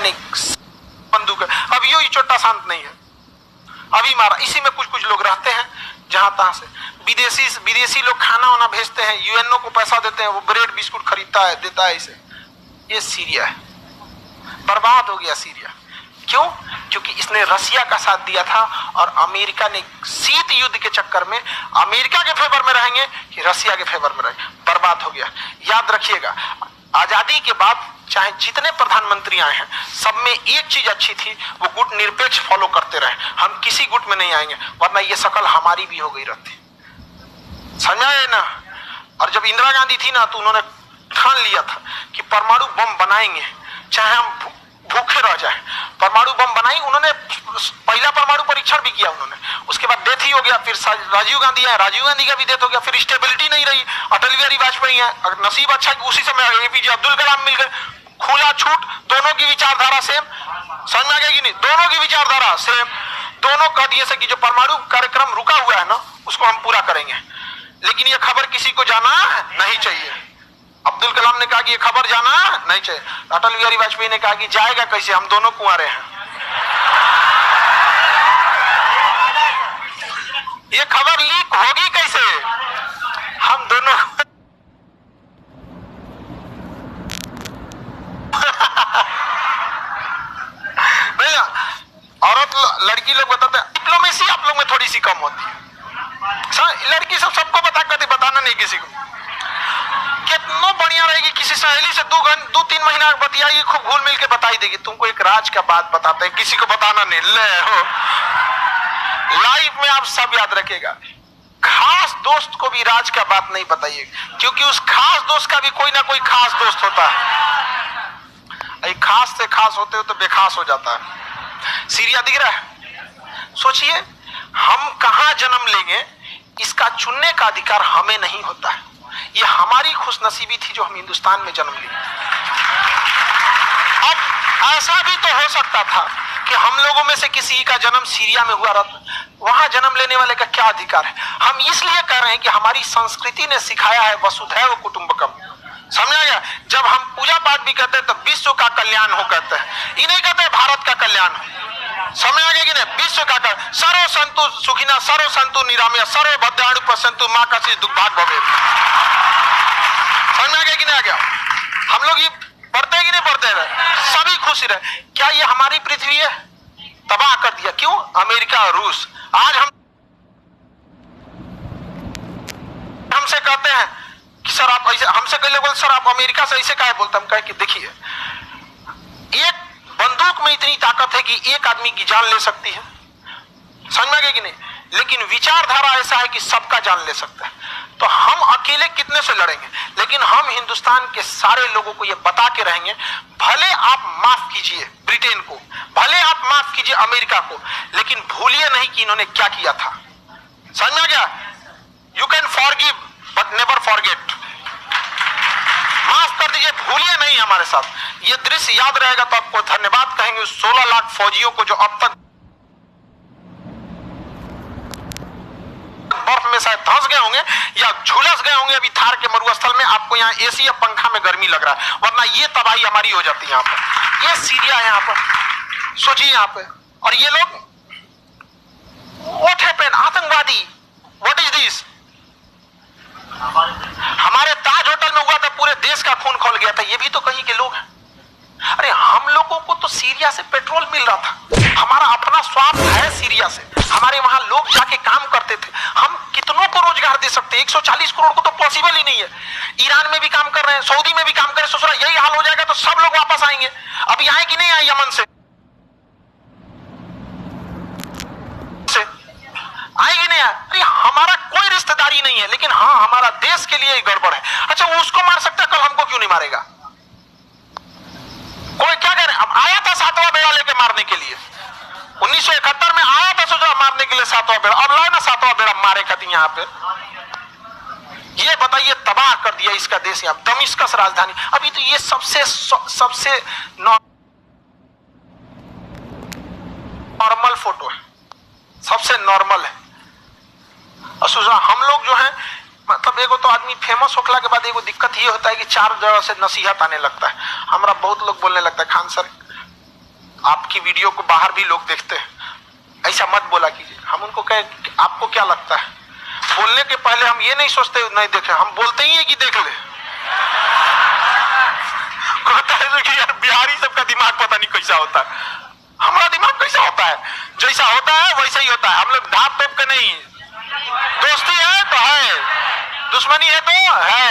ने बंदूक है, अभी यो चोटा शांत नहीं है, अभी मारा। इसी में कुछ कुछ लोग रहते हैं जहां तहां से विदेशी लोग खाना वाना भेजते हैं, यूएनओ को पैसा देते हैं, वो ब्रेड बिस्कुट खरीदता है, देता है इसे। ये सीरिया है, बर्बाद हो गया सीरिया। क्यों? क्योंकि इसने रसिया का साथ दिया था और अमेरिका ने शीत युद्ध के चक्कर में अमेरिका के फेवर में रहेंगे कि रसिया के फेवर में रहेंगे, बर्बाद हो गया। याद रखिएगा, आजादी के बाद चाहे जितने प्रधानमंत्री आए हैं, सब में एक चीज अच्छी थी, वो गुट निरपेक्ष फॉलो करते रहे। हम किसी गुट में नहीं आएंगे, वरना ये शकल हमारी भी हो गई रहती। समझाए ना? और जब इंदिरा गांधी थी ना, तो उन्होंने ठान लिया था कि परमाणु बम बनाएंगे, चाहे हम भूखे रह जाए। परमाणु बम बनाई उन्होंने, पहला परमाणु परीक्षण भी किया उन्होंने, उसके बाद डेथ ही हो गया। फिर राजीव गांधी है, राजीव गांधी का भी डेथ हो गया। फिर स्टेबिलिटी नहीं रही, अटल बिहारी वाजपेयी है। अगर नसीब अच्छा कि उसी समय एपीजे अब्दुल कलाम मिल गए, खुला छूट, दोनों की विचारधारा सेम। समझ में आ गया कि नहीं? दोनों की विचारधारा सेम, दोनों कह दिए से कि जो परमाणु कार्यक्रम रुका हुआ है ना, उसको हम पूरा करेंगे। लेकिन ये खबर किसी को जाना नहीं चाहिए। अब्दुल कलाम ने कहा कि ये खबर जाना नहीं चाहिए, अटल बिहारी वाजपेयी ने कहा कि जाएगा कैसे, हम दोनों कुंवारे हैं, ये खबर लीक होगी कैसे, हम दोनों नहीं। औरत लड़की लोग बताते हैं, डिप्लोमेसी आप लोग में थोड़ी सी कम होती है। लड़की सबको बताना नहीं किसी को। कितना बढ़िया रहेगी, किसी सहेली से 2-3 महीना बतियाई, खूब घुल मिल के बताई देगी। तुमको एक राज का बात बताते हैं, किसी को बताना नहीं। ले हो, लाइफ में आप सब याद रखेगा, खास दोस्त को भी राज का बात नहीं बताइए, क्योंकि उस खास दोस्त का भी कोई ना कोई खास दोस्त होता है। खास से खास होते हो तो बेखास हो जाता है। सीरिया दिख रहा है? सोचिए, हम कहां जन्म लेंगे इसका चुनने का अधिकार हमें नहीं होता है। ये हमारी खुशनसीबी थी जो हम हिंदुस्तान में जन्म लिए। अब ऐसा भी तो हो सकता था कि हम लोगों में से किसी का जन्म सीरिया में हुआ रहता, वहां जन्म लेने वाले का क्या अधिकार है? हम इसलिए कह रहे हैं कि हमारी संस्कृति ने सिखाया है वसुधैव कुटुंबकम। समझा गया? जब हम पूजा पाठ भी करते हैं तो विश्व का कल्याण हो कहते हैं, ये नहीं कहते भारत का कल्याण हो। समझ आ गया कि नहीं? विश्व का कल्याण, सर्व संतु सुखिना सर्व संतु निरामया सर्व भद्राणु पसंतु मां का दुर्भाग भवे। समझ आ गया कि नहीं आ गया? हम लोग ये पढ़ते कि नहीं पढ़ते रहे, सभी खुशी रहे। क्या ये हमारी पृथ्वी है? तबाह कर दिया। क्यों? अमेरिका और रूस। आज हमसे कहते हैं कि सर आप ऐसे, हमसे कई लोग सर आप अमेरिका से ऐसे काहे बोलते? हम कहे कि देखिए, एक बंदूक में इतनी ताकत है कि एक आदमी की जान ले सकती है। समझ में आ गया कि नहीं? लेकिन विचारधारा ऐसा है कि सबका जान ले सकता है। तो हम अकेले कितने से लड़ेंगे? लेकिन हम हिंदुस्तान के सारे लोगों को ये बता के रहेंगे, भले आप माफ कीजिए ब्रिटेन को, भले आप माफ कीजिए अमेरिका को, लेकिन भूलिए नहीं कि इन्होंने क्या किया था। समझ में आ गया? You can forgive but never forget. माफ कर दीजिए, भूलिए नहीं हमारे साथ। ये दृश्य याद रहेगा तो आपको धन्यवाद कहेंगे 16 लाख फौजियों को जो अब तक बर्फ में शायद धंस गए होंगे या झुलस गए होंगे अभी थार के मरुस्थल में। आपको यहाँ एसी या पंखा में गर्मी लग रहा है, वरना ये तबाही हमारी हो जाती है। यहाँ पर ये सीरिया है, यहाँ पर सोचिए यहाँ पे। और ये लोग व्हाट हैपेंड? आतंकवादी, व्हाट इज दिस? हमारे ताज होटल में हुआ था, पूरे देश का खून खौल गया था। ये भी तो कहीं के लोग हैं। अरे हम लोगों को तो सीरिया से पेट्रोल मिल रहा था, हमारा अपना स्वार्थ है सीरिया से। हमारे वहां लोग जाके काम करते थे, हम कितनों को रोजगार दे सकते हैं? 140 करोड़ को तो पॉसिबल ही नहीं है। ईरान में भी काम कर रहे हैं, सऊदी में भी काम कर रहे हैं। सोच रहा यही हाल हो जाएगा तो सब लोग वापस आएंगे। अभी आए कि नहीं आए यमन से? आएगी नहीं? अरे हमारा कोई रिश्तेदारी नहीं है, लेकिन हाँ हमारा देश के लिए गड़बड़ है। अच्छा, वो उसको मार सकता है, कल हमको क्यों नहीं मारेगा? कोई क्या करे? अब आया था 7वां बेड़ा लेके मारने के लिए, 1971 में आया था सोचा मारने के लिए 7वां बेड़ा। अब लाए ना 7वां बेड़ा मारे खाती यहाँ पे। ये बताइए, तबाह कर दिया इसका देश। यहाँ दमिश्कस राजधानी। अभी तो ये सबसे नॉर्मल फोटो है, सबसे नॉर्मल है। और सोच रहा हम लोग जो है, मतलब एगो तो आदमी फेमस होखला के बाद एगो दिक्कत ये होता है कि 4 जगह से नसीहत आने लगता है। हमारा बहुत लोग बोलने लगता है, खान सर की वीडियो को बाहर भी लोग देखते हैं, ऐसा मत बोला कीजिए। हम उनको कहे आपको क्या लगता है, बोलने के पहले हम ये नहीं सोचते नहीं देखे, हम बोलते ही है कि देख ले। कहता है कि यार बिहारी सबका दिमाग पता नहीं कैसा होता है, हमारा दिमाग कैसा होता है, जैसा होता है वैसा ही होता है। हम लोग ढाप टोप के नहीं, दोस्ती है तो है, दुश्मनी है तो है,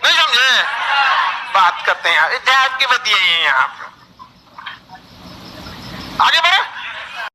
नहीं समझे, बात करते हैं जात के बतिए यहाँ पर।